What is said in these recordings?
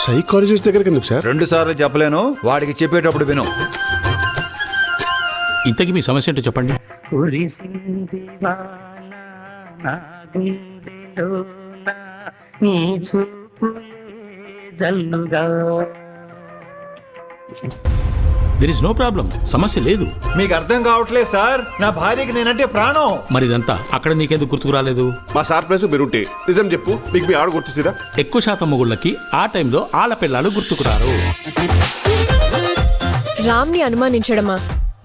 Psychologist దగ్గరికి ఎందుకు sir? 2 సార్లు చెప్పలేను, వాడికి చెప్పేటప్పుడు విను. ఇంతకీ మీ సమస్య ఏంటో చెప్పండి. కురిసింది వాన నా గుండెలోన, నీ చూపులే జల్లుగా. దెర్ ఇస్ నో ప్రాబ్లం, సమస్య లేదు. మీకు అర్థం కావట్లేదు సార్, నా భార్యకి నేనంటే ప్రాణం. మరి ఇదంతా అక్కడ నీకెందుకు గుర్తుకు రాలేదు? మా సార్ ప్లేస్ మీరుంటే నిజం చెప్పు, మీకు మీ ఆడ గుర్తురా? ఎక్కువ శాతం మొగుళ్ళకి ఆ టైంలో ఆళ్ళ పిల్లలు గుర్తుకురారు. రామ్ని అనుమానించడమా?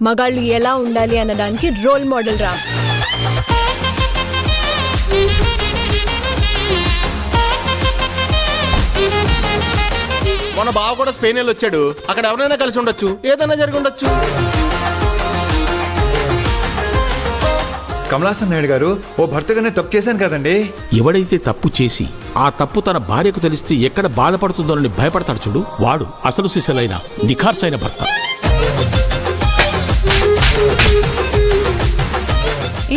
మగాళ్ళు ఎలా ఉండాలి అన్నదానికి రోల్ మోడల్ రామ్. మన బావ కూడా స్పెయిన్ వెళ్ళి వచ్చాడు. అక్కడ ఎవరైనా కలిసి ఉండొచ్చు, ఏదైనా జరిగి ఉండొచ్చు. కమలాసన్ నాయుడు గారు, ఓ భర్తగానే తప్పు చేశాను కదండి. ఎవడైతే తప్పు చేసి ఆ తప్పు తన భార్యకు తెలిస్తే ఎక్కడ బాధపడుతుందోనని భయపడతాడు చూడు, వాడు అసలు సిసలైన నిఖార్సైన భర్త.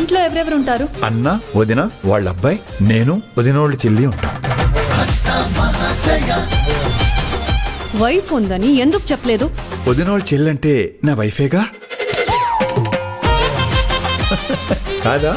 ఇంట్లో ఎవరెవరు ఉంటారు? అన్న, వదిన, వాళ్ళ అబ్బాయి, నేను, వదినోళ్ళ చెల్లి ఉంటాం. వైఫ్ ఉందని ఎందుకు చెప్పలేదు? వదినోళ్ళ చెల్లి అంటే నా వైఫేగా కాదా?